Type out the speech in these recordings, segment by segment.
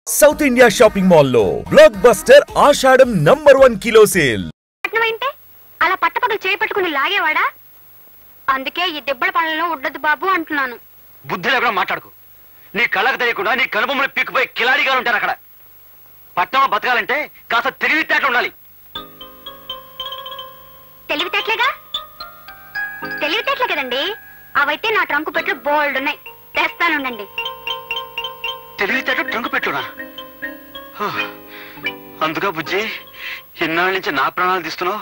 South India shopping mall లో block buster ఆషాఢం #1 kilo sale. పట్నమైంటే అలా పట్టపగలు చేపట్టుకుని లాగేవాడా? అందుకే ఈ దెబ్బల పనులను ఉండదు బాబు అంటున్నాను. బుద్ధి లేకుండా మాట్లాడుకు. నీ కళ్ళకు తెలియకుండా నీ కనుబొమ్మలు పీక్కుపోయి కిలాడిగా ఉంటారు అక్కడ. పట్టణంలో బతకాలంటే కాస్త తెలివితేటలు ఉండాలి. తెలివితేటలేగా? తెలివితేటలే కదండి. అవైతే నా ట్రంకు పెట్లు బోల్డ్ ఉన్నాయి, తెస్తానుండండి. తెలివితేట ట్రంకు పెట్టునా? అందుగా బుజ్జి ఇన్నాళ్ళ నుంచి నా ప్రాణాలు తీస్తున్నావు.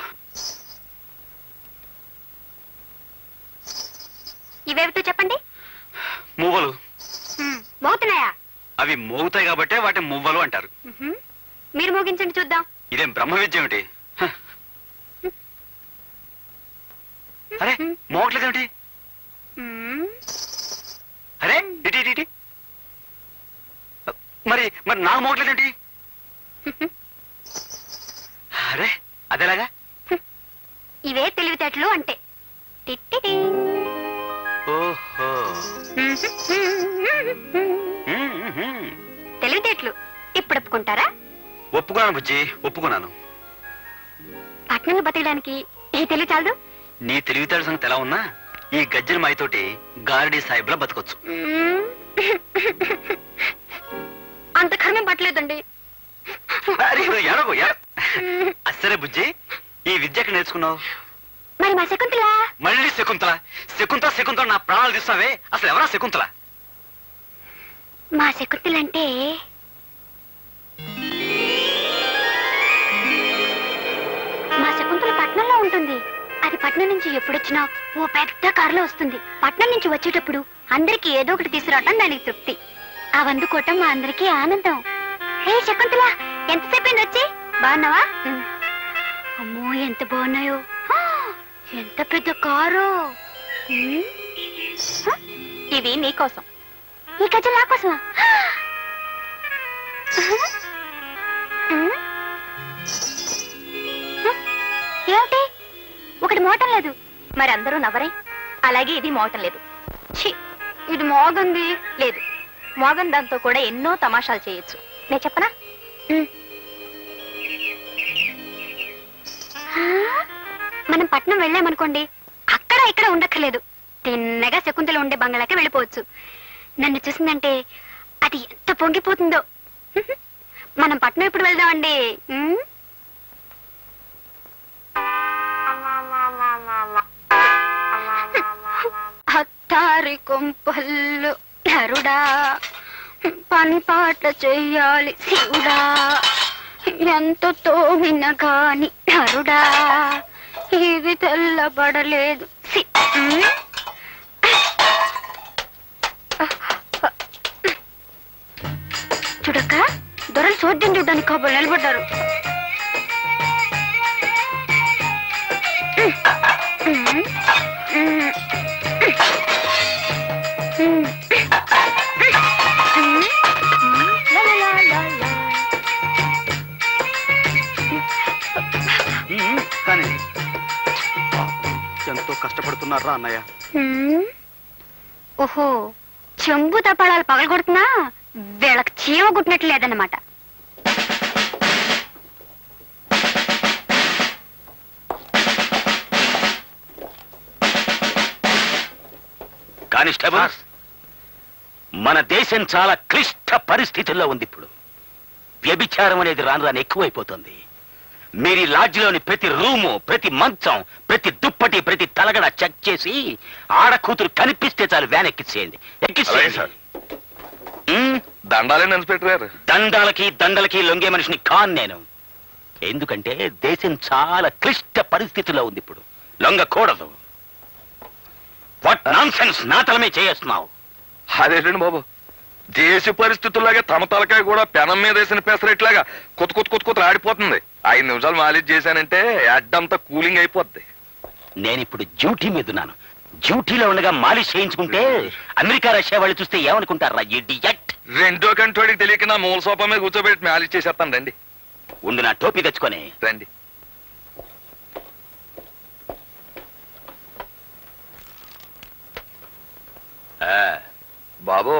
ఇవేమిటో చెప్పండి. మువ్వలు. మోగుతున్నాయా? అవి మోగుతాయి కాబట్టే వాటి మువ్వలు అంటారు. మీరు మోగించండి చూద్దాం. ఇదేం బ్రహ్మ విద్య ఏమిటి? అరే మోగట్లేదేమిటి? అరే ఇటీ ఇటీ మరి మరి నాకు మోగట్లేదేంటి? అరే అదేలాగా? ఇవే తెలివితేటలు అంటే. ఓహో తెలివితేటలు ఇప్పుడు ఒప్పుకుంటారా? ఒప్పుకున్నాను బుజ్జి, ఒప్పుకున్నాను. పట్నంలో బతకడానికి ఈ తెలివి చాలదు. నీ తెలివితేట సంగతి ఎలా ఉన్నా ఈ గజ్జల మాయతోటి గారడీ సాహిబ్లా బతకొచ్చు. అంత కర్మం పట్టలేదండి. సరే బుజ్జి, ఈ విద్య ఎక్కడ నేర్చుకున్నావు? మరి మా శకుంతల. మళ్ళీ శకుంతల శకుంతల శకుంతల నా ప్రాణాలు తీస్తావే. అసలు ఎవరా శకుంతల? మా శకుంతల అంటే మా శకుంతల పట్నంలో ఉంటుంది. అది పట్నం నుంచి ఎప్పుడొచ్చినా ఓ పెద్ద కారులో వస్తుంది. పట్నం నుంచి వచ్చేటప్పుడు అందరికి ఏదో ఒకటి తీసుకురావటం దానికి తృప్తి. అవందుకోవటం మా అందరికీ ఆనందం. హే శకుంతల, ఎంతసేపు వచ్చి? బాగున్నావా? అమ్మో ఎంత బాగున్నాయో. ఎంత పెద్ద కారు. ఇవి నీకోసం. ఈ గజ్జలు నా కోసమా? ఏమిటి ఒకటి మోటం లేదు? మరి అందరూ నవ్వరే. అలాగే ఇది మోటం లేదు. ఇది మోగంది లేదు. మోగన్ దాంతో కూడా ఎన్నో తమాషాలు చేయొచ్చు. నేను చెప్పనా? మనం పట్నం వెళ్ళామనుకోండి, అక్కడ ఇక్కడ ఉండక్కర్లేదు. తిన్నగా శకుంతల ఉండే బంగ్లాకి వెళ్ళిపోవచ్చు. నన్ను చూసిందంటే అది ఎంత పొంగిపోతుందో. మనం పట్నం ఎప్పుడు వెళ్దామండి? హత్తారి కొంపల్లు నరుడా, పని పాట చెయ్యాలి శివుడా, ఎంత తోమిన గాని నరుడా, ఇది తెల్లబడలేదు. చూడక్క, దొరలు చూడ్డం చూడ్డానికి కాబోలు నిలబడ్డారు. కానీ ఎంతో కష్టపడుతున్నారా అన్నయ్య? ఓహో, చెంబు తపాళాలు పగలగొడుతున్నా వీళ్ళకి చీమ గుట్టినట్లు లేదన్నమాట. కానిస్టేబుల్, మన దేశం చాలా క్లిష్ట పరిస్థితుల్లో ఉంది ఇప్పుడు. వ్యభిచారం అనేది రాను రాను ఎక్కువైపోతుంది. మీరు ఈ లాడ్జిలోని ప్రతి రూము, ప్రతి మంచం, ప్రతి దుప్పటి, ప్రతి తలగడ చెక్ చేసి ఆడకూతురు కనిపిస్తే చాలు వ్యాన్ ఎక్కించేయండి. దండాలే ఇన్స్పెక్టర్. దండాలకి దండలకి లొంగే మనిషిని కాను నేను. ఎందుకంటే దేశం చాలా క్లిష్ట పరిస్థితుల్లో ఉంది ఇప్పుడు. లొంగకూడదు. వాట్ నాన్సెన్స్ నాటలమే చేస్తున్నావు. అదేంటండి బాబు, దేశ పరిస్థితుల్లాగే తమ తలకాయ కూడా పెనం మీద వేసిన పెసరెట్లాగా కొత్త ఆడిపోతుంది. 5 నిమిషాలు మాలిష్ చేశానంటే అడ్డంతా కూలింగ్ అయిపోద్ది. నేనిప్పుడు డ్యూటీ మీద ఉన్నాను. డ్యూటీలో ఉండగా మాలిష్ చేయించుకుంటే అమెరికా రష్యా వాళ్ళు చూస్తే ఏమనుకుంటారా? ఇడియట్. రెండో కంటోడికి తెలియక నా మూల సోఫా మీద కూర్చోబెట్టి మాలిష్ చేసేస్తాను. రండి. ఉండు, నా టోపీ తెచ్చుకొని రండి. బాబు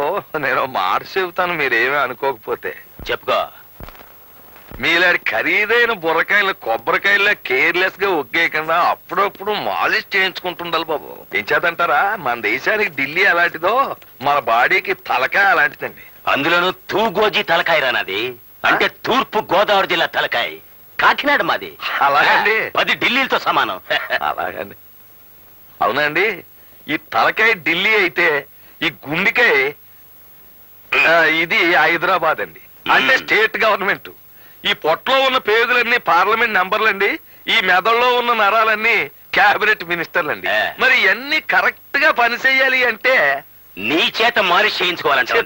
నేను మాట చెబుతాను, మీరేమీ అనుకోకపోతే. చెప్పుకో. మీలాంటి ఖరీదైన బుర్రకాయలు కొబ్బరికాయల్లో కేర్లెస్ గా ఒగ్గేయకుండా అప్పుడప్పుడు మాలిష్ చేయించుకుంటుండాలి బాబు. ఏం చేతంటారా, మన దేశానికి ఢిల్లీ అలాంటిదో మన బాడీకి తలకాయ అలాంటిదండి. అందులోనూ తూగోజీ తలకాయ రానది, అంటే తూర్పు గోదావరి జిల్లా తలకాయ. కాకినాడ మాది. అలాగండి. 10 ఢిల్లీలతో సమానం. అలాగండి. అవునండి, ఈ తలకాయ ఢిల్లీ అయితే ఈ గుండెకాయ ఇది హైదరాబాద్ అండి, అంటే స్టేట్ గవర్నమెంట్. ఈ పొట్టలో ఉన్న పేగులన్నీ పార్లమెంట్ మెంబర్లండి, ఈ మెదడులో ఉన్న నరాలన్నీ క్యాబినెట్ మినిస్టర్లండి. మరి ఇవన్నీ కరెక్ట్ గా పని చెయ్యాలి అంటే నీ చేత మాలిష్ చేయించుకోవాలంటే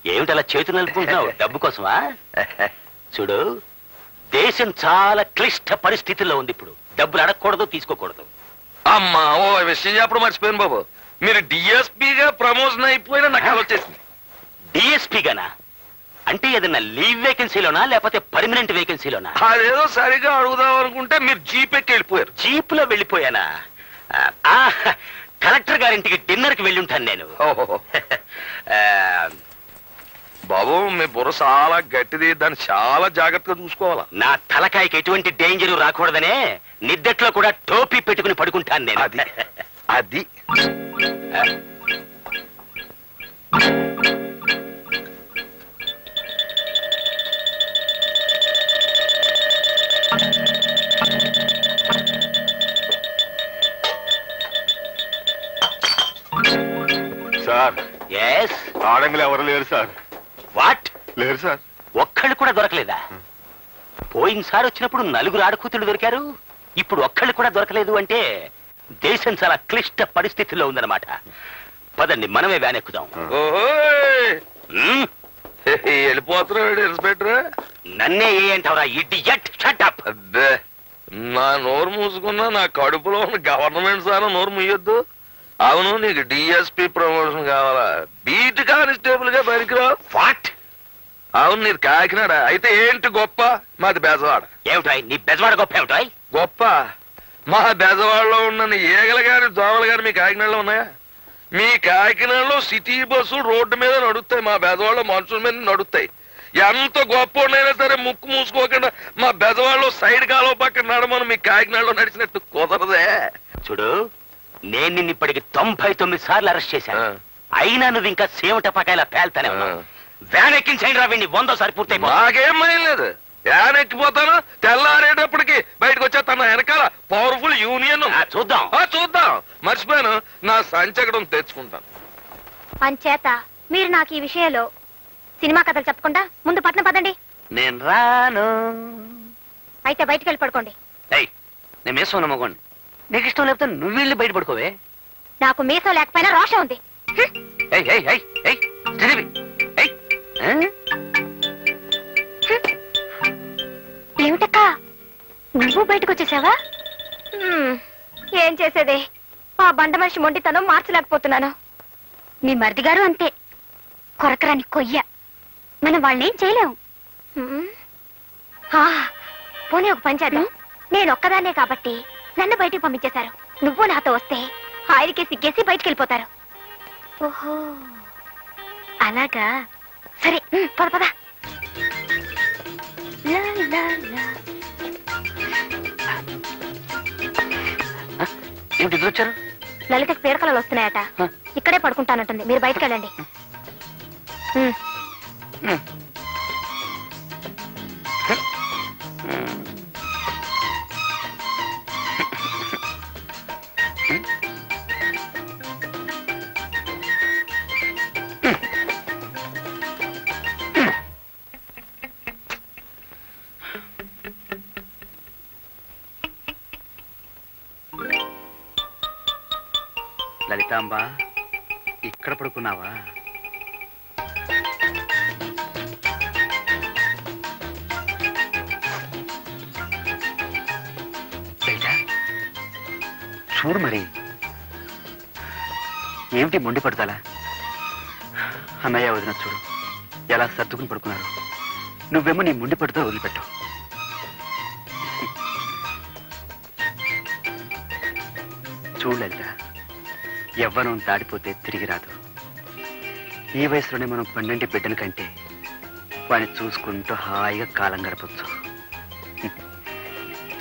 ఏమిటలా చేతులు నలుపుకుంటున్నావు? డబ్బు కోసమా? చూడు, దేశం చాలా క్లిష్ట పరిస్థితుల్లో ఉంది ఇప్పుడు. డబ్బులు అడగకూడదు, తీసుకోకూడదు. అమ్మా, ఓ విషయం చెప్పడం మర్చిపోయాను బాబు. మీరు డిఎస్పీగా ప్రమోషన్ అయిపోయినా నాకు అలా వచ్చేసింది. డిఎస్పీగానా? అంటే ఏదన్నా లీవ్ వేకెన్సీలోనా లేకపోతే పర్మనెంట్ వేకెన్సీలోనా? అదేదో సరిగా అడుగుదాం అనుకుంటే మీరు జీపెక్కి వెళ్ళిపోయారు. జీప్ లో వెళ్ళిపోయానా? కలెక్టర్ గారింటికి డిన్నర్ కి వెళ్ళి ఉంటాను నేను. బాబు, మీ బుర్ర చాలా గట్టిది, దాన్ని చాలా జాగ్రత్తగా చూసుకోవాలా. నా తలకాయకి ఎటువంటి డేంజర్ రాకూడదనే నిద్దట్లో కూడా టోపీ పెట్టుకుని పడుకుంటాను నేను. అది అది సార్, ఎస్. ఆడంగులు ఎవరు లేరు సార్. వాట్? లేరు సార్. ఒక్కళ్ళు కూడా దొరకలేదా? పోయినసారి వచ్చినప్పుడు 4 ఆడకూతులు దొరికారు, ఇప్పుడు ఒక్కళ్ళు కూడా దొరకలేదు అంటే దేశం చాలా క్లిష్ట పరిస్థితుల్లో ఉందన్నమాట. పదండి, మనమే వ్యాన్ ఎక్కుదాం. వెళ్ళిపోతున్నాడు ఇన్స్పెక్టర్. నన్నే ఏ అంటావురా ఇడియట్? Shut up. అబ్బే, నా నోరు మూసుకున్నా నా కడుపులో ఉన్న గవర్నమెంట్ సార్ నోరు ముయ్యొద్దు. అవును, నీకు డిఎస్పీ ప్రమోషన్ కావాలా? బీట్ కానిస్టేబుల్ గా పనికిరావు. వాట్? అవును, నీది కాకినాడ అయితే ఏంటి గొప్ప? మాది బెజవాడ. ఏమిటాయ్ నీ బెజవాడ గొప్ప? ఏమిటాయ్ గొప్ప? మా బెజవాడలో ఉన్న ఈగలు గాని దోమలు గాని మీ కాకినాడలో ఉన్నాయా? మీ కాకినాడలో సిటీ బస్సులు రోడ్డు మీద నడుస్తాయి, మా బెజవాడలో మనుషుల మీద నడుస్తాయి. ఎంత గొప్ప ఉన్నాయినా సరే ముక్కు మూసుకోకుండా మా బెజవాడలో సైడ్ కాలువ పక్కన నడమని మీ కాకినాడలో నడిచినట్టు కుదరదే. చూడు, నేను నిన్ను ఇప్పటికి 99 సార్లు అరెస్ట్ చేశాను, అయినా నువ్వు ఇంకా సేవట పకాయలా పేల్తానే ఉన్నావు. వ్యాన్ ఎక్కించండి రా వీడిని, 100సారి పూర్తయిపో. నాకేం భయం లేదు, వ్యాన్ ఎక్కిపోతాను. తెల్లారేటప్పటికి బయటకు వచ్చేస్తాను. వెనకాల పవర్ఫుల్ యూనియన్. చూద్దాం చూద్దాం. మర్చిపోయాను, నా సంచకడం తెచ్చుకుంటాను. అంచేత మీరు నాకు ఈ విషయంలో సినిమా కథలు చెప్పకుండా ముందు పట్నం పదండి. నేను రాను. అయితే బయటికి వెళ్ళి పడుకోండి. నేను మీసం నమ్మకోండి. నీకు ఇష్టం లేకపోతే నువ్వు వెళ్ళి బయట పడుకోవే. నాకు మీసం లేకపోయినా రోషం ఉంది. ఏమిటక్క, నువ్వు బయటకు వచ్చేసావా? ఏం చేసేదే, ఆ బండ మనిషి మొండితనం మార్చలేకపోతున్నాను. మీ మరిది గారు అంతే, కొరకరాని కొయ్య. మనం వాళ్ళనేం చేయలేము. పోనీ ఒక పని చేద్దాం. నేను ఒక్కదాన్నే కాబట్టి నన్ను బయటికి పంపించేశారు. నువ్వు నాతో వస్తే ఆయనకే సిగ్గేసి బయటికి వెళ్ళిపోతారు. ఓహో అలాగా, సరే పద పద. ఏమిటి ఇద్దరు వచ్చారు? లలితకి పీడకలలు వస్తున్నాయట, ఇక్కడే పడుకుంటానంటుంది. మీరు బయటకు వెళ్ళండి. లలితాంబ, ఇక్కడ పడుకున్నావా? చూడు మరి, ఏమిటి మొండి పడతాలా? అన్నయ్య వదిన చూడు ఎలా సర్దుకుని పడుకున్నారు. నువ్వేమో నీ మొండి పడుతో వదిలిపెట్టావు. చూడలేదురా, యవ్వనం దాడిపోతే తిరిగి రాదు. ఈ వయసులోనే మనం 12 బిడ్డల కంటే వాడిని చూసుకుంటూ హాయిగా కాలం గడపచ్చు.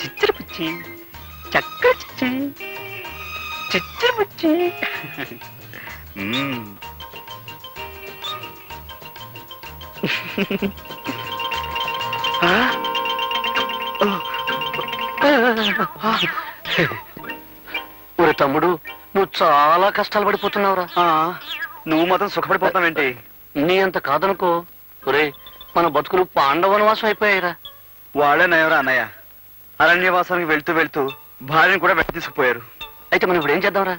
చిచ్చరు పుచ్చి, చక్క చిచ్చి, చిచ్చరు పుచ్చి. ఒరే తమ్ముడు, నువ్వు చాలా కష్టాలు పడిపోతున్నావురా. నువ్వు మాత్రం సుఖపడిపోతావేంటి? నీ అంత కాదనుకో. ఒరే, మన బతుకులు పాండవనవాసం అయిపోయాయిరా. వాళ్ళే నయవరా అన్నయ్య, అరణ్యవాసానికి వెళ్తూ వెళ్తూ భార్యను కూడా వెంట తీసుకుపోయారు. అయితే మనం ఇప్పుడు ఏం చేద్దాంరా?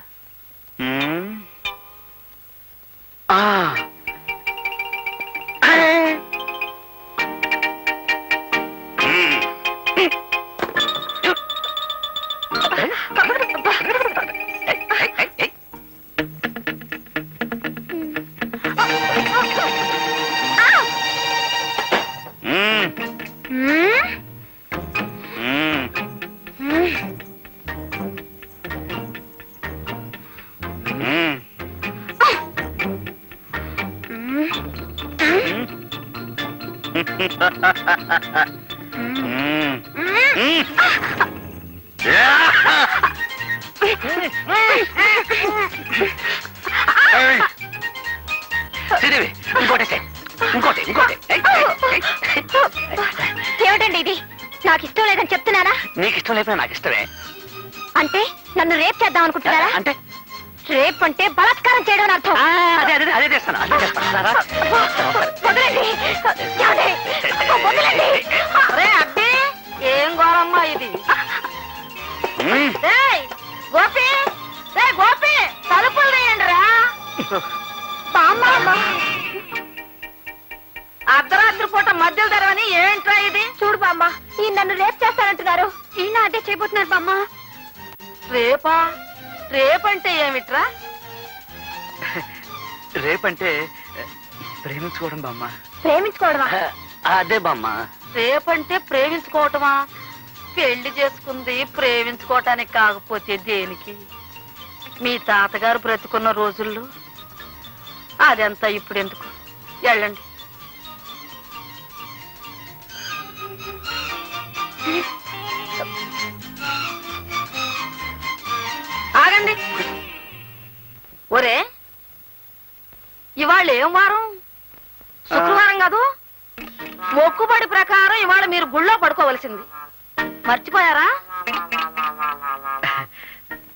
ఏమిటండి ఇది? నాకు ఇష్టం లేదని చెప్తున్నారా? నీకు ఇష్టం లేకపోతే నాకు ఇష్టమే. అంటే నన్ను రేప్ చేద్దాం అనుకుంటున్నారా? అంటే రేప్ అంటే బలాత్కారం చేయడం అని అర్థం. అదే అదే అదే చేస్తాను, అదే చేస్తాను. వదలండి. ఏమండి? వదలండి. అరే అట్టి, ఏం ఘోరమ్మా ఇది? ఏయ్, గోపి, ఏయ్ గోపి, తలుపులు వేయండి రా. అర్ధరాత్రి పూట మధ్యలో తెరవని ఏంట్రా ఇది? చూడు బామ్మ, ఈ నన్ను రేప్ చేస్తానంటున్నారు. ఈయన అదే చేయబోతున్నారు బామ్మ. రేపా? రేపంటే ఏమిట్రా? రేపంటే ప్రేమించుకోవడం బామ్మ. ప్రేమించుకోవడమా? అదే బామ్మ. రేపంటే ప్రేమించుకోవటమా? పెళ్లి చేసుకుంది ప్రేమించుకోవటానికి కాకపోతే దేనికి? మీ తాతగారు బ్రతుకున్న రోజుల్లో అదంతా ఇప్పుడు ఎందుకు? వెళ్ళండి. ఆగండి. ఒరే, ఇవాళ ఏం వారం? శుక్రవారం కాదు? మొక్కుబడి ప్రకారం ఇవాళ మీరు గుళ్ళో పడుకోవలసింది. మర్చిపోయారా?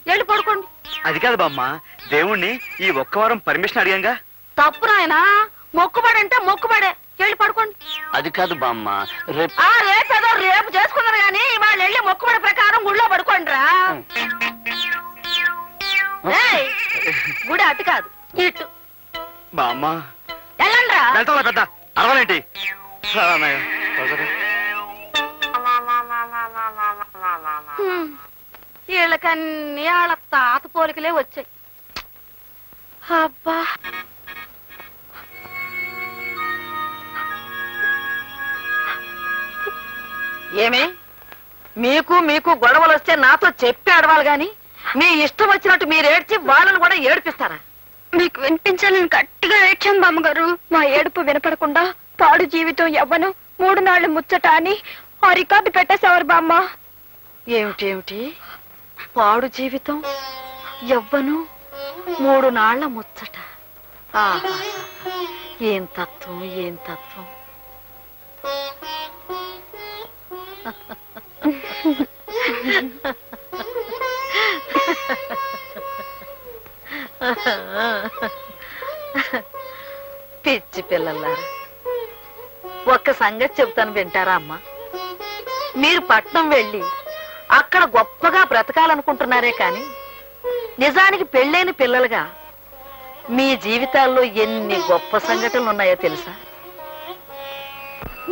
వెళ్ళి పడుకోండి. అది కాదు బామ్మ, దేవుణ్ణి ఈ ఒక్క వారం పర్మిషన్ అడిగాంగా. తప్పు నాయనా, మొక్కుబడి అంటే మొక్కుబడే. వెళ్ళి పడుకోండి. అది కాదు బామ్మ, రేపు రేపేదో రేపు చేసుకున్నారు కానీ ఇవాళ వెళ్ళి మొక్కుబడి ప్రకారం గుళ్ళో పడుకోండి రా. గుడి అటు కాదు, ఇటు. బామ్మ వెళ్ళండి రా. వెళ్తా పెద్ద అరవలేంటి? వీళ్ళకన్నీ వాళ్ళ తాత పోలికలే వచ్చాయి. అబ్బా, ఏమే మీకు మీకు గొడవలు వస్తే నాతో చెప్పి ఆడవాలి గాని మీ ఇష్టం వచ్చినట్టు మీరు ఏడ్చి వాళ్ళని కూడా ఏడిపిస్తారా? మీకు వినిపించాలని గట్టిగా ఏడ్చాం బామ్మగారు. మా ఏడుపు వినపడకుండా పాడు జీవితం యవ్వను 3 నాళ్లు ముచ్చట అని ఆ రికార్డు పెట్టేసేవారు బామ్మ. ఏమిటేమిటి? పాడు జీవితం యవ్వను 3 నాళ్ల ముచ్చట. ఏం తత్వం, ఏం తత్వం. పిచ్చి పిల్లలారా, ఒక్క సంగతి చెబుతాను, వింటారా అమ్మా? మీరు పట్నం వెళ్ళి అక్కడ గొప్పగా బ్రతకాలనుకుంటున్నారే కాని నిజానికి పెళ్ళైన పిల్లలుగా మీ జీవితాల్లో ఎన్ని గొప్ప సంఘటనలు ఉన్నాయో తెలుసా?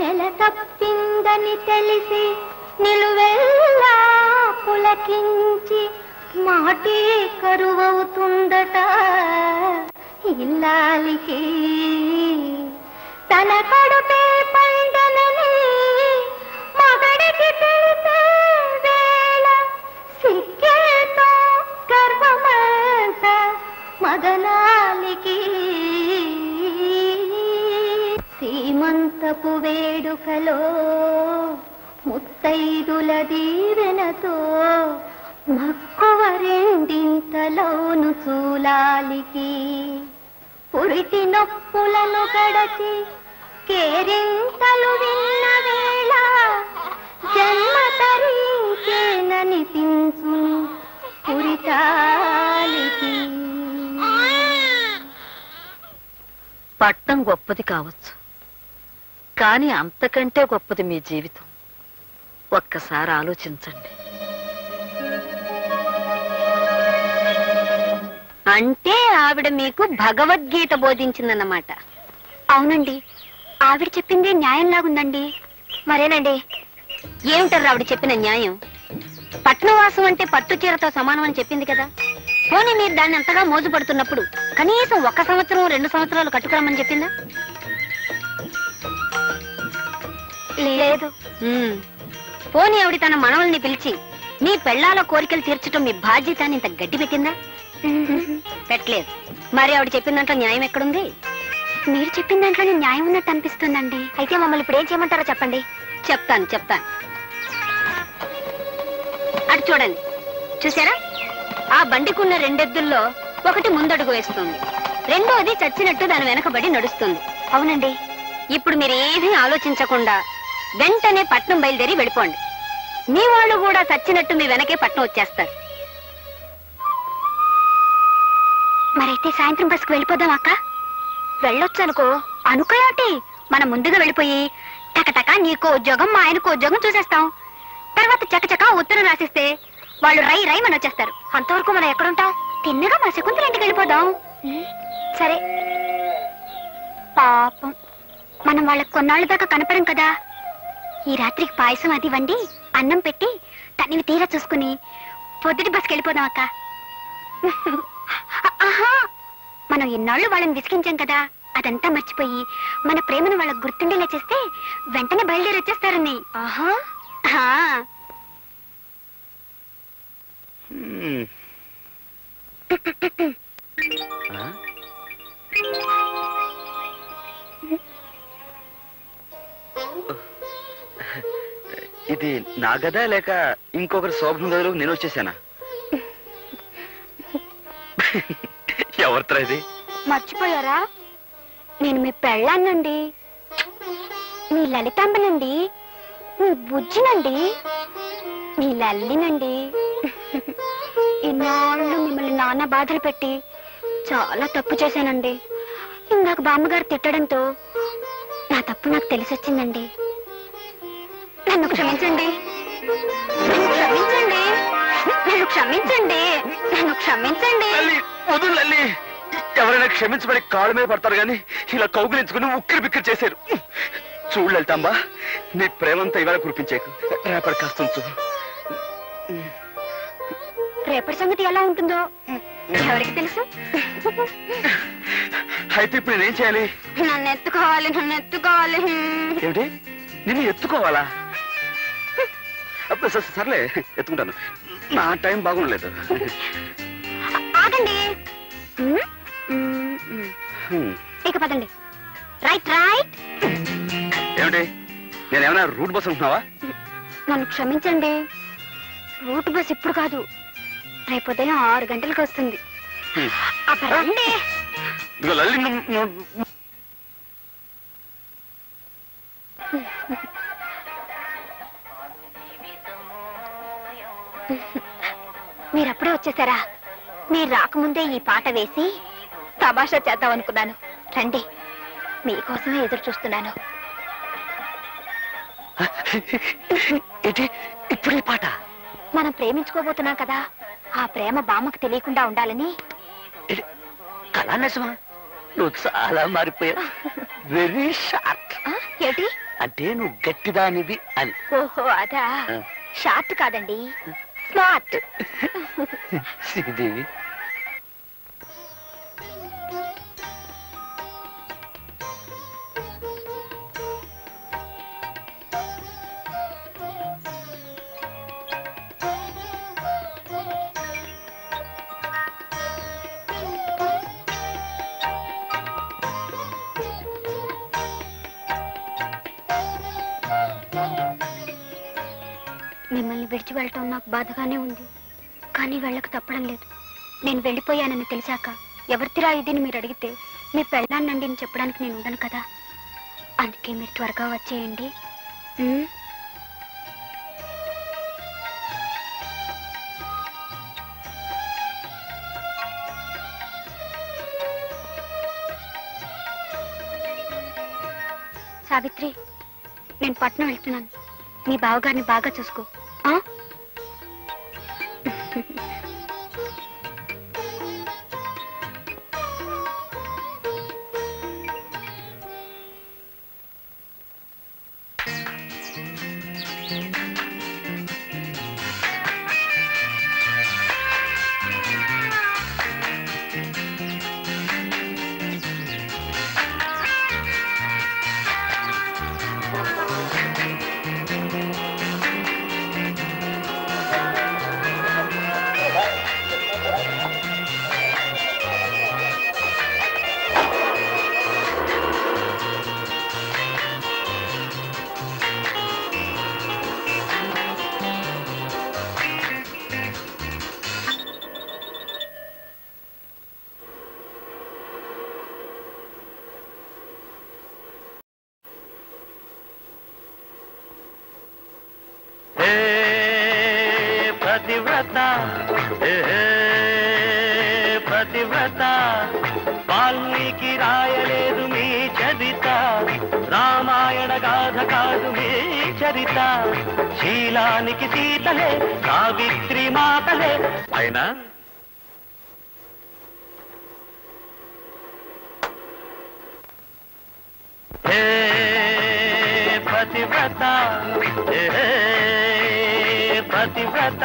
నెల తప్పిందని తెలిసి నిలువెల్లా పులకించి మాటే కరువవుతుందట ఇల్లాలికి. తన కడుపే పండనని మగడికి తెలిసే వేళ సిక్కేతో గర్వం మదనాలికి సీమంతపు వేడుకలో ముత్తైదుల దీవెనతో మక్కువ రెండింతలోను చూలాలికి పురిటి నొప్పులను గడచి కేరింతలు విన్న వేళ జన్మ తరించేననిపించును పురితాలికి. పట్నం గొప్పది కావచ్చు, కానీ అంతకంటే గొప్పది మీ జీవితం. ఒక్కసారి ఆలోచించండి. అంటే ఆవిడ మీకు భగవద్గీత బోధించిందన్నమాట. అవునండి, ఆవిడ చెప్పిందే న్యాయంలాగుందండి. మరేనండి, ఏమిటారు ఆవిడ చెప్పిన న్యాయం? పట్నవాసం అంటే పట్టు చీరతో సమానం అని చెప్పింది కదా. పోనీ మీరు దాన్ని అంతగా మోజుపడుతున్నప్పుడు కనీసం 1 సంవత్సరం 2 సంవత్సరాలు కట్టుకురమ్మని చెప్పిందా? లేదు. పోనీ ఆవిడ తన మనవల్ని పిలిచి మీ పెళ్లాల కోరికలు తీర్చడం మీ బాధ్యత అని ఇంత గట్టి పెట్టిందా? పెట్టలేదు. మరి ఆవిడ చెప్పిన దాంట్లో న్యాయం ఎక్కడుంది? మీరు చెప్పిన దాంట్లోనే న్యాయం ఉన్నట్టు అనిపిస్తుందండి. అయితే మమ్మల్ని ఇప్పుడు ఏం చేయమంటారో చెప్పండి. చెప్తాను. అటు చూడండి, చూసారా? ఆ బండికున్న 2 ఎద్దుల్లో ఒకటి ముందడుగు వేస్తుంది, రెండోది చచ్చినట్టు దాని వెనకబడి నడుస్తుంది. అవునండి. ఇప్పుడు మీరు ఏమీ ఆలోచించకుండా వెంటనే పట్నం బయలుదేరి వెళ్ళిపోండి. మీ వాళ్ళు కూడా చచ్చినట్టు మీ వెనకే పట్నం వచ్చేస్తారు. మరైతే సాయంత్రం బస్కు వెళ్ళిపోదాం అక్క. వెళ్ళొచ్చు అనుకో. అనుకోయాటి, మనం ముందుగా వెళ్ళిపోయి టకటక నీకో ఉద్యోగం మా ఆయనకో ఉద్యోగం చూసేస్తాం. తర్వాత చకచక ఉత్తరం రాసిస్తే వాళ్ళు రై రై మన వచ్చేస్తారు. అంతవరకు మనం ఎక్కడుంటాం? తిన్నగా మా శకుంతల ఇంటికి వెళ్ళిపోదాం. సరే. పాపం, మనం వాళ్ళకి కొన్నాళ్ళ దాకా కనపడం కదా. ఈ రాత్రికి పాయసం అది వండి అన్నం పెట్టి తనివి తీరా చూసుకుని పొద్దుటి బస్కి వెళ్ళిపోదాం అక్క. ఆహా, మనం ఇన్నాళ్ళు వాళ్ళని విసిగించాం కదా, అదంతా మర్చిపోయి మన ప్రేమను వాళ్ళకు గుర్తుండేలా చేస్తే వెంటనే బయలుదేరి వచ్చేస్తారని. ఆహా. ఇది నా గదా లేక ఇంకొకరి శోభం గదిలో నేను వచ్చేసానా? ఎవరితో ఇది? మర్చిపోయారా? నేను మీ పెళ్ళాన్నండి, మీ లలితాంబనండి, మీ బుజ్జినండి, మీ లల్లినండి. ఇన్నాళ్ళు మిమ్మల్ని నాన్న బాధలు పెట్టి చాలా తప్పు చేశానండి. ఇందాక బామ్మగారు తిట్టడంతో నా తప్పు నాకు తెలిసొచ్చిందండి. నన్ను క్షమించండి, నన్ను క్షమించండి, నన్ను క్షమించండి, నన్ను క్షమించండి. వదులు లల్లి, ఎవరైనా క్షమించబడి కాళ్ళ మీద పడతారు గాని ఇలా కౌగులించుకుని ఉక్కిరి బిక్కిరి చేశారు. చూడు లలితాంబా, నీ ప్రేమంతా ఇవాళ కురిపించేకు, రేపటి కాస్తుంచు. రేపటి సంగతి ఎలా ఉంటుందో ఎవరికి తెలుసు? అయితే ఇప్పుడు నేనేం చేయాలి? నన్ను ఎత్తుకోవాలి, నన్ను ఎత్తుకోవాలి. ఏమిటి, నిన్ను ఎత్తుకోవాలా? సర్లే, ఎత్తుకుంటాను. నా టైం బాగుండలేదు. ఆగండి, ఇక పదండి. Right right. ఏమిటి, నేనేమైనా రూట్ బస్ ఉంటున్నావా? నన్ను క్షమించండి, రూట్ బస్ ఇప్పుడు కాదు, రేపు ఉదయం 6 గంటలకు వస్తుంది. అప్పుడు రండి. ఇదిగో లల్లి, మీరప్పుడే వచ్చేసారా? మీరు రాకముందే ఈ పాట వేసి తమాషా చేద్దాం అనుకున్నాను. రండి, మీకోసమే ఎదురు చూస్తున్నాను. ఇప్పుడు ఈ పాట? మనం ప్రేమించుకోబోతున్నాం కదా, ఆ ప్రేమ బామ్మకు తెలియకుండా ఉండాలని. కళానిజమా? నువ్వు చాలా మారిపోయావు. Very short. ఏంటి అంటే నువ్వు గట్టిదానివి అని. ఓహో, అదా. షార్ట్ కాదండి, స్మార్ట్. శ్రీదేవి, నిన్ను విడిచి వెళ్ళటం నాకు బాధగానే ఉంది. కానీ వెళ్ళక తప్పడం లేదు. నేను వెళ్ళిపోయానని తెలిసాక ఎవరితిరా ఇదిని మీరు అడిగితే మీ పెళ్ళాన్నండి అని చెప్పడానికి నేను ఉండను కదా. అందుకే మీరు త్వరగా వచ్చేయండి. సావిత్రి, నేను పట్నం వెళ్తున్నాను. నీ బావగారిని బాగా చూసుకో. పతివ్రత వాల్మీకి రాయలేదు మీ చరిత, రామాయణ గాథ కాదు మీ చరిత. శీలానికి సీతలే సావిత్రి మాతలే అయినా పతివ్రత పతివ్రత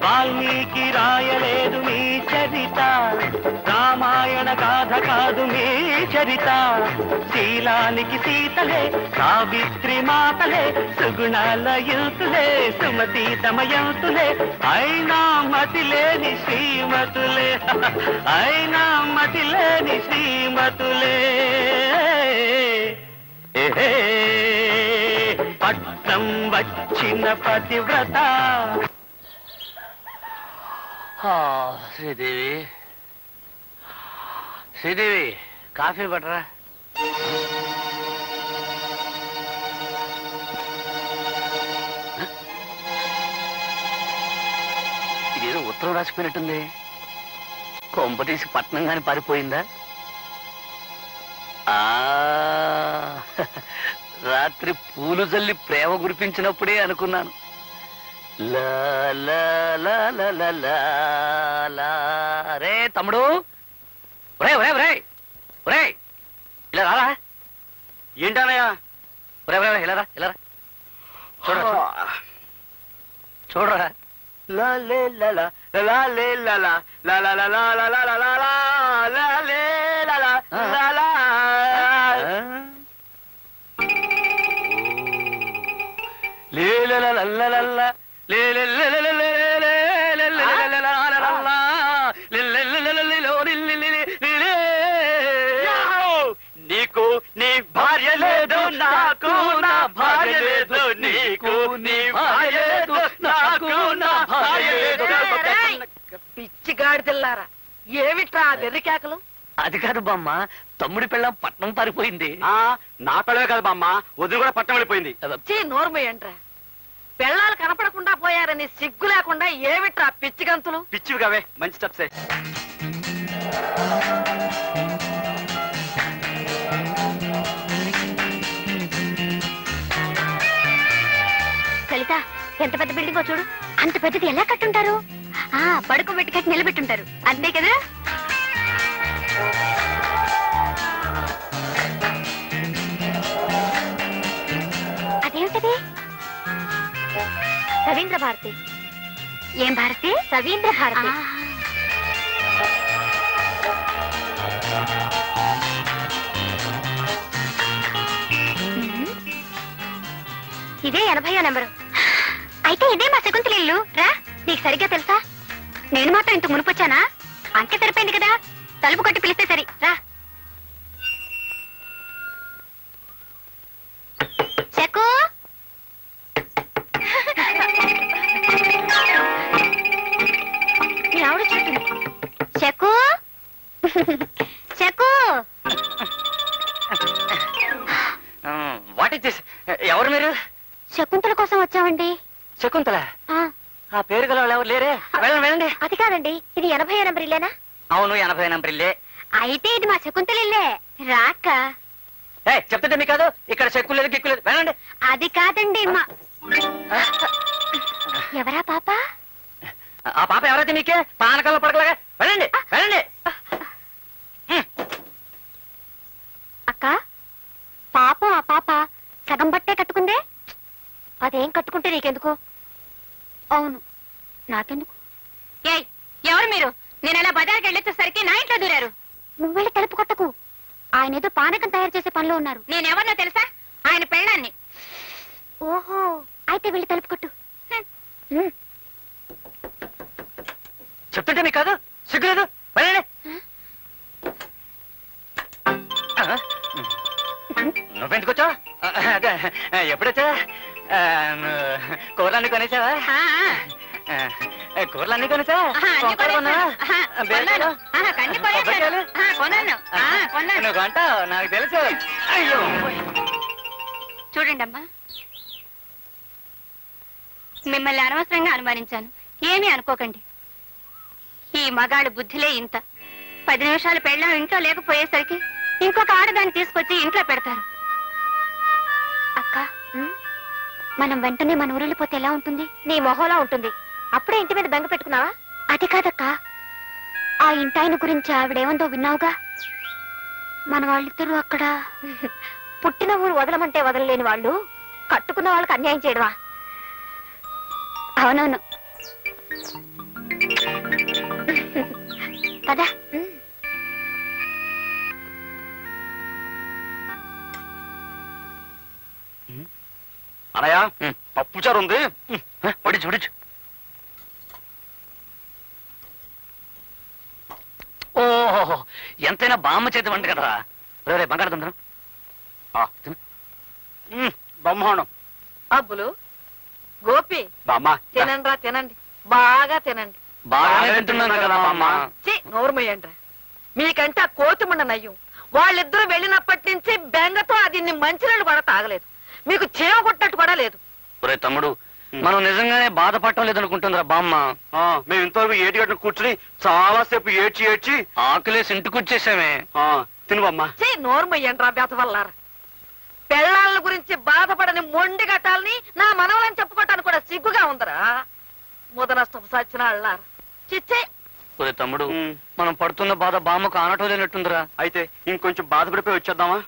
వాల్మీకి రాయలేదు మీ చరిత, రామాయణ గాథ కాదు మీ చరిత. శీలానికి సీతలే సావిత్రి మాతలే, సుగుణాల యుతులే సుమతి దమయంతులే, అయినా మతిలేని శ్రీమతులే, అయినా మతిలేని శ్రీమతులే. పట్నం వచ్చిన పతివ్రత. శ్రీదేవి, శ్రీదేవి కాఫీ పట్టరా. ఇదేదో ఉత్తరం రాసిపోయినట్టుంది. కొంప తీసి పట్నం గాని పారిపోయిందా? రాత్రి పూలు జల్లి ప్రేమ కురిపించినప్పుడే అనుకున్నాను. రే తమ్ముడు, ఒరే ఒరే ఒరే ఒరే ఇలా రారా. ఏంటనయ్యా? ఒరే ఒరే ఇలా రా, ఇలా రా. చూడరా చూడరా. నీకు నీ భార్య లేదు, నాకు నా భార్య లేదు. నీకు నీ భార్య లేదు, నాకు నా భార్య లేదు. పిచ్చి గాడిదెల్లారా, ఏమిట్రా వెర్రి కేకలు? అది కాదు బామ్మ, తమ్ముడి పిల్లం పట్నం పారిపోయింది. నా పిల్లవే కాదు బామ్మ, వదిలి కూడా పట్టం వెళ్ళిపోయింది. నోర్మయ్యంట్రా, పెళ్ళాలు కనపడకుండా పోయారని సిగ్గు లేకుండా ఏమిట్రా పిచ్చి గంతులు? పిచ్చివి కావే, మంచి స్టెప్సే. లలిత, ఎంత పెద్ద బిల్డింగో చూడు. అంత పెద్దది ఎలా కట్టుంటారు? పడుకోబెట్టి కట్టి నిలబెట్టుంటారు, అంతే కదా. అదేమిటది? రవీంద్ర భారతి. ఏం భారతి? రవీంద్ర భారతి. ఇదే 80వ నెంబరు. అయితే ఇదే మా శకుంతల ఇల్లు. రా, నీకు సరిగ్గా తెలుసా? నేను మాత్రం ఇంత మునిపొచ్చానా? అంకె సరిపోయింది కదా, తలుపు కొట్టి పిలిస్తే సరి. రా. శకు, చెక్కు వాట్ ఇస్ ఎవరు మీరు? శకుంతల కోసం వచ్చామండి. శకుంతల? ఆ పేరు గల ఎవరు లేరే? వెళ్ళండి వెళ్ళండి. అది కాదండి, ఇది 80 నంబర్ ఇల్లేనా? అవును, 80 నంబర్ ఇల్లే. అయితే ఇది మా శకుంతల ఇల్లే. రాక చెప్తే మీకు కాదు, ఇక్కడ చెక్కు లేదు గిక్కు లేదు. వెళ్ళండి. అది కాదండి మా ఎవరా పాప? ఆ పాప ఎవరైతే మీకే పానకాల్లో పడకలాగా. వెళ్ళండి వెళ్ళండి. అక్క, పాపం ఆ పాప సగం బట్టే కట్టుకుందే. అదేం కట్టుకుంటే నీకెందుకు? అవును, నాకెందుకు? ఏయ్, ఎవరు మీరు? నేను అలా బజార్కి వెళ్ళేసరికి నా ఇంట్లో దూరారు. నువ్వెళ్ళి తలుపు కొట్టకు. ఆయన ఏదో పానకం తయారు చేసే పనిలో ఉన్నారు. నేనెవరినో తెలుసా? ఆయన పెళ్ళాన్ని. ఓహో, అయితే వెళ్ళి తలుపు కొట్టు. చెప్తుంటే మీకు కాదు, సిగ్గులేదు. వెళ్ళండి. నువ్వెందుకు వచ్చావు? ఎప్పుడొచ్చా? కూరలన్నీ కొనేసావా? కూరలన్నీ కొనేసా? నువ్వు కొంటావు, నాకు తెలుసు. అయ్యో, చూడండి అమ్మా, మిమ్మల్ని అనవసరంగా అనుమానించాను. ఏమీ అనుకోకండి. ఈ మగాడు బుద్ధిలే ఇంత. 10 నిమిషాలు పెళ్ళాం ఇంట్లో లేకపోయేసరికి ఇంకొక ఆడదాన్ని తీసుకొచ్చి ఇంట్లో పెడతారు. అక్క, మనం వెంటనే మన ఊరెళ్ళిపోతే ఎలా ఉంటుంది? నీ మొహంలా ఉంటుంది. అప్పుడే ఇంటి మీద బెంగ పెట్టుకున్నావా? అది కాదక్క, ఆ ఇంటాయన గురించి ఆవిడేమందో విన్నావుగా? మన వాళ్ళిద్దరూ అక్కడ పుట్టిన ఊరు వదలమంటే వదలలేని వాళ్ళు కట్టుకున్న వాళ్ళకి అన్యాయం చేయడమా? అవునవును. పదా. అనయా, పప్పు చారు ఉంది, వడిచు వడిచు. ఓహో, ఎంతైనా బామ్మ చేతి వంట కదరా. రే బంగాళదుంపను బ్రహ్మాండం. అబ్బులు, గోపి, బామ్మ తినండి రా, తినండి, బాగా తినండి. బాగానే తింటున్నాను కదా బామ్మ. నోరుమయ్యండి. మీకంటే ఆ కోతిమండ నయ్యం. వాళ్ళిద్దరూ వెళ్ళినప్పటి నుంచి బెంగతో అది మంచినీళ్ళు కూడా తాగలేదు. మీకు చేవ కొట్టినట్టు కూడా లేదు. ఒరే తమ్ముడు, మనం నిజంగానే బాధపడటం లేదనుకుంటుందిరా బామ్మ. మేము ఇంతవరకు ఏటి గట్టిన కూర్చుని చాలా సేపు ఏడ్చి ఏడ్చి ఆకలేసి ఇంటికి వచ్చేసామే. తిను బామ్మ. నోరుమయ్యండి రా బెతవల్లారా. పెళ్ళాళ్ళ గురించి బాధపడని మొండి గట్టాలని నా మనవలని చెప్పుకోవటానికి కూడా సిగ్గుగా ఉందరా. ముద నష్టం సచ్చిన అళ్ళారా. చిచ్చే. ఒరే తమ్ముడు, మనం పడుతున్న బాధ బామ్మకు ఆనటం లేనట్టుందిరా. అయితే ఇంకొంచెం బాధపడిపోయి వచ్చేద్దామా?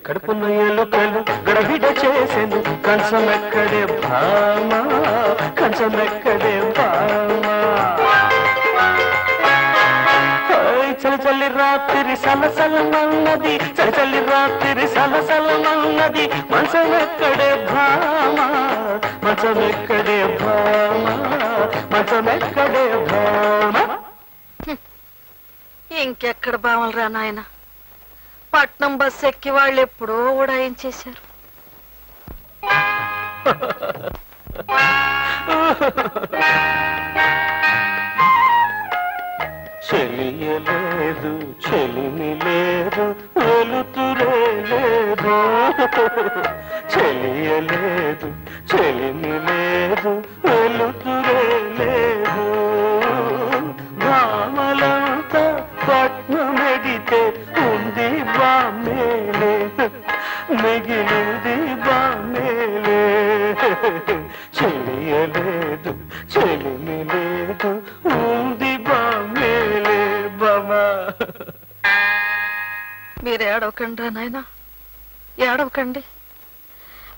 కడుపున్న ఎలుకలు గడబిడ చేసేను, కంచమెక్కడే భామా, కంచమెక్కడే భామా. చలి చల్లి రాత్రి సలసలమన్నది, చలి చల్లి రాత్రి సలసలమన్నది, మంచమెక్కడే భామా, మంచమెక్కడే భామా, మంచమెక్కడే భామా. ఇంకెక్కడ బావలరా నాయన. పట్నం బస్ ఎక్కి వాళ్ళు ఎప్పుడో ఉడాయించేశారు. చెలియలేదు, చెలిమి లేదు, వెలుతురే లేదు. చెలియలేదు, చెలిమి లేదు, వెలుతురే లేదు. భామలంతా పట్నమెడితే ఉంది బామేలే, మిగిలింది బామేలే. చెలియలేదు, చెలిమి లేదు, ఉంది బామేలే బామా. మీరు ఏడవకండి రా నాయన, ఏడవకండి.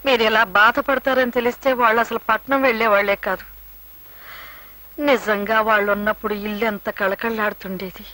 మీరు ఇలా బాధపడతారని తెలిస్తే వాళ్ళు అసలు పట్నం వెళ్లేవాళ్లే కాదు. నిజంగా వాళ్ళు ఉన్నప్పుడు ఇల్లు ఎంత కళకళలాడుతుండేది.